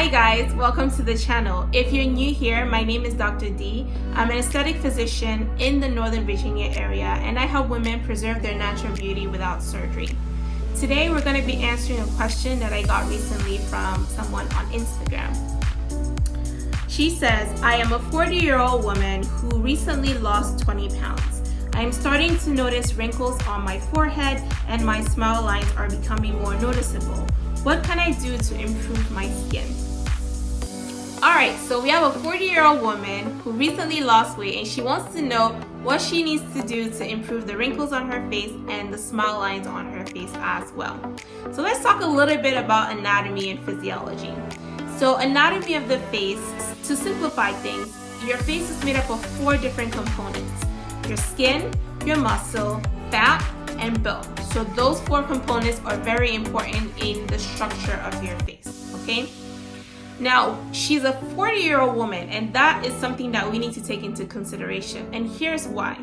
Hi guys, welcome to the channel. If you're new here, my name is Dr. D. I'm an aesthetic physician in the Northern Virginia area, and I help women preserve their natural beauty without surgery. Today we're going to be answering a question that I got recently from someone on Instagram. She says, I am a 40-year-old woman who recently lost 20 pounds. I am starting to notice wrinkles on my forehead and my smile lines are becoming more noticeable. What can I do to improve my skin? Alright, so we have a 40-year-old woman who recently lost weight and she wants to know what she needs to do to improve the wrinkles on her face and the smile lines on her face as well. So let's talk a little bit about anatomy and physiology. So anatomy of the face, to simplify things, your face is made up of 4 different components: your skin, your muscle, fat, and bone. So those 4 components are very important in the structure of your face, okay? Now, she's a 40-year-old woman, and that is something that we need to take into consideration, and here's why.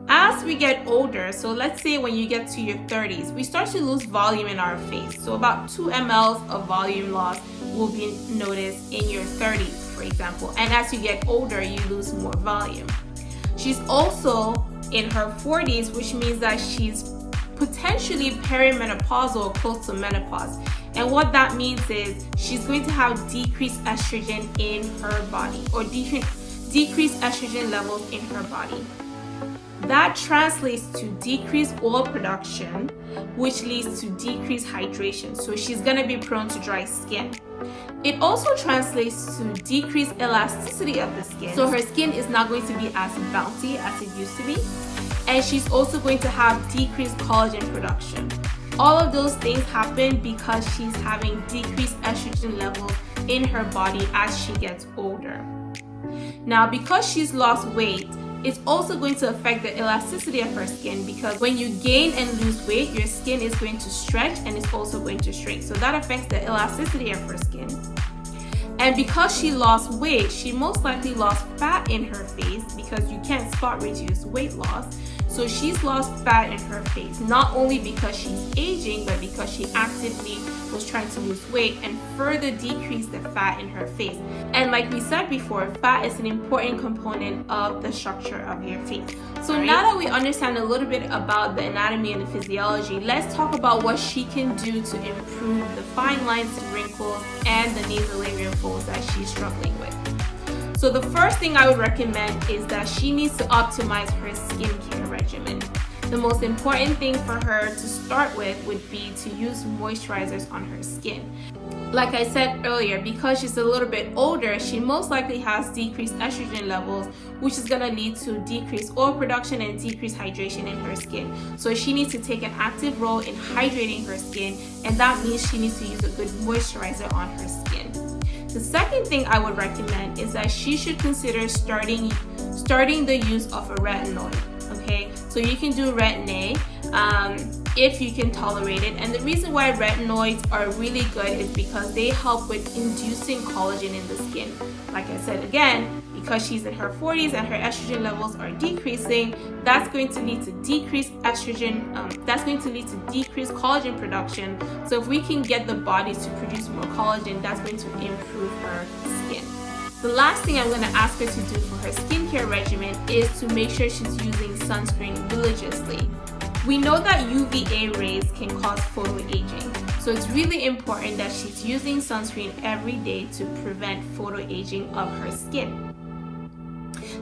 As we get older, so let's say when you get to your 30s, we start to lose volume in our face. So about 2 ml of volume loss will be noticed in your 30s, for example, and as you get older, you lose more volume. She's also in her 40s, which means that she's potentially perimenopausal or close to menopause. And what that means is she's going to have decreased estrogen in her body, or decreased estrogen levels in her body. That translates to decreased oil production, which leads to decreased hydration. So she's going to be prone to dry skin. It also translates to decreased elasticity of the skin. So her skin is not going to be as bouncy as it used to be. And she's also going to have decreased collagen production. All of those things happen because she's having decreased estrogen levels in her body as she gets older. Now, because she's lost weight, it's also going to affect the elasticity of her skin, because when you gain and lose weight, your skin is going to stretch and it's also going to shrink. So that affects the elasticity of her skin. And because she lost weight, she most likely lost fat in her face, because you can't spot reduce weight loss. So she's lost fat in her face, not only because she's aging, but because she actively was trying to lose weight and further decrease the fat in her face. And like we said before, fat is an important component of the structure of your face. So now that we understand a little bit about the anatomy and the physiology, let's talk about what she can do to improve the fine lines and wrinkles and the nasolabial folds that she's struggling with. So the first thing I would recommend is that she needs to optimize her skincare regimen. The most important thing for her to start with would be to use moisturizers on her skin. Like I said earlier, because she's a little bit older, she most likely has decreased estrogen levels, which is going to lead to decreased oil production and decreased hydration in her skin. So she needs to take an active role in hydrating her skin, and that means she needs to use a good moisturizer on her skin. The second thing I would recommend is that she should consider starting the use of a retinoid. Okay, so you can do Retin-A if you can tolerate it. And the reason why retinoids are really good is because they help with inducing collagen in the skin. Like I said again, because she's in her 40s and her estrogen levels are decreasing, that's going to lead to decreased estrogen, that's going to lead to decreased collagen production. So if we can get the body to produce more collagen, that's going to improve her skin. The last thing I'm going to ask her to do for her skincare regimen is to make sure she's using sunscreen religiously. We know that UVA rays can cause photoaging, so it's really important that she's using sunscreen every day to prevent photoaging of her skin.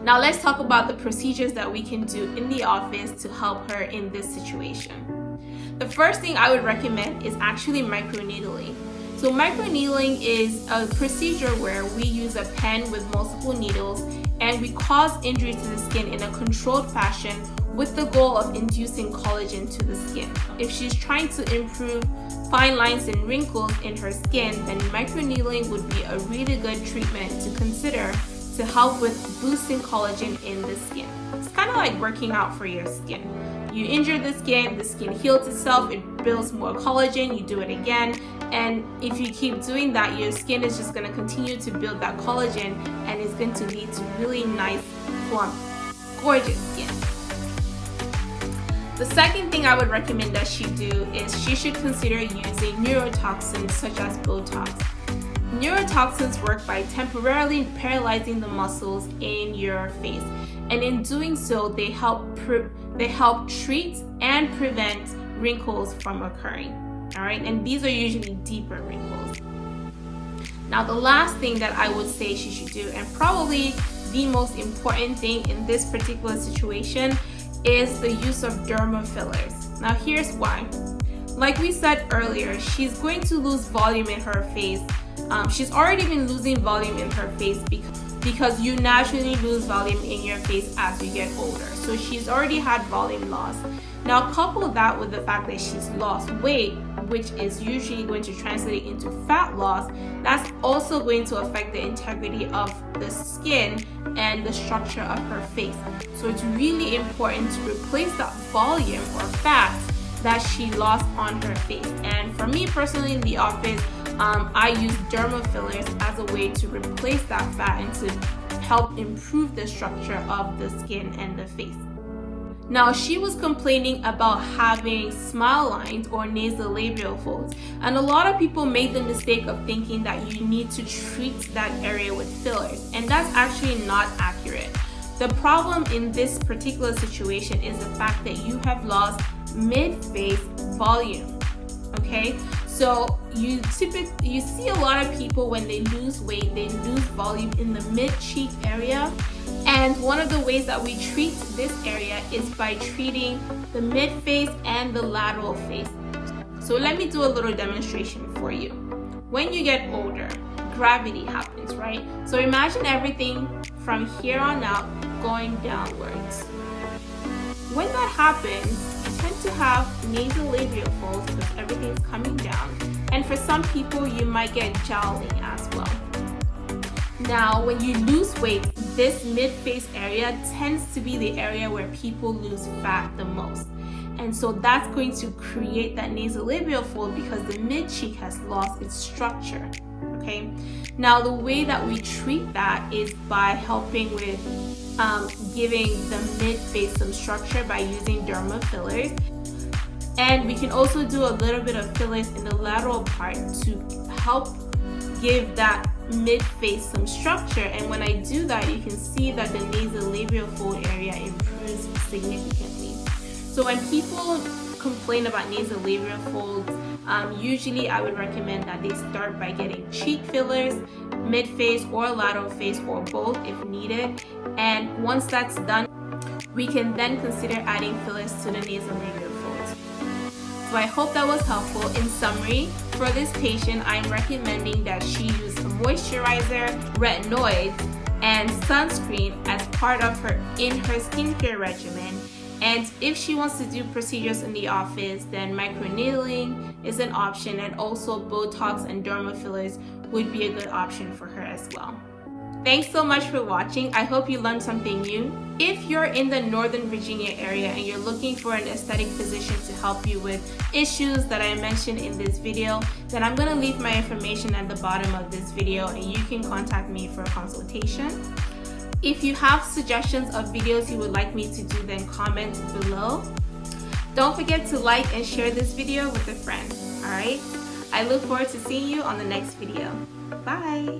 Now let's talk about the procedures that we can do in the office to help her in this situation. The first thing I would recommend is actually microneedling. So microneedling is a procedure where we use a pen with multiple needles and we cause injury to the skin in a controlled fashion with the goal of inducing collagen to the skin. If she's trying to improve fine lines and wrinkles in her skin, then microneedling would be a really good treatment to consider to help with boosting collagen in the skin. It's kind of like working out for your skin. You injure the skin heals itself, it builds more collagen, you do it again, and if you keep doing that, your skin is just going to continue to build that collagen, and it's going to lead to really nice, plump, gorgeous skin. The second thing I would recommend that she do is she should consider using neurotoxins such as Botox. Neurotoxins work by temporarily paralyzing the muscles in your face, and in doing so, they help treat and prevent wrinkles from occurring. All right, and these are usually deeper wrinkles. Now, the last thing that I would say she should do, and probably the most important thing in this particular situation, is the use of dermal fillers. Now, here's why. Like we said earlier, she's going to lose volume in her face. She's already been losing volume in her face because you naturally lose volume in your face as you get older. So she's already had volume loss. Now, couple that with the fact that she's lost weight, which is usually going to translate into fat loss, that's also going to affect the integrity of the skin and the structure of her face. So it's really important to replace that volume or fat that she lost on her face. And for me personally in the office, I use dermal fillers as a way to replace that fat and to help improve the structure of the skin and the face. Now, she was complaining about having smile lines or nasolabial folds, and a lot of people made the mistake of thinking that you need to treat that area with fillers, and that's actually not accurate. The problem in this particular situation is the fact that you have lost mid-face volume. Okay, so you see a lot of people when they lose weight, they lose volume in the mid-cheek area. And one of the ways that we treat this area is by treating the mid-face and the lateral face. So let me do a little demonstration for you. When you get older, gravity happens, right? So imagine everything from here on out going downwards. When that happens, you tend to have nasolabial folds because everything's coming down. And for some people, you might get jowling as well. Now, when you lose weight, this mid-face area tends to be the area where people lose fat the most. And so that's going to create that nasolabial fold because the mid-cheek has lost its structure. Okay. Now, the way that we treat that is by helping with giving the mid-face some structure by using dermal fillers. And we can also do a little bit of fillers in the lateral part to help give that mid-face some structure. And when I do that, you can see that the nasolabial fold area improves significantly. So when people complain about nasolabial folds, usually I would recommend that they start by getting cheek fillers, mid-face or lateral face, or both if needed. And once that's done, we can then consider adding fillers to the nasolabial folds. So I hope that was helpful. In summary, for this patient, I'm recommending that she use a moisturizer, retinoids, and sunscreen as part of her skincare regimen. And if she wants to do procedures in the office, then microneedling is an option, and also Botox and dermal fillers would be a good option for her as well. Thanks so much for watching. I hope you learned something new. If you're in the Northern Virginia area and you're looking for an aesthetic physician to help you with issues that I mentioned in this video, then I'm going to leave my information at the bottom of this video and you can contact me for a consultation. If you have suggestions of videos you would like me to do, then comment below. Don't forget to like and share this video with a friend. Alright? I look forward to seeing you on the next video. Bye!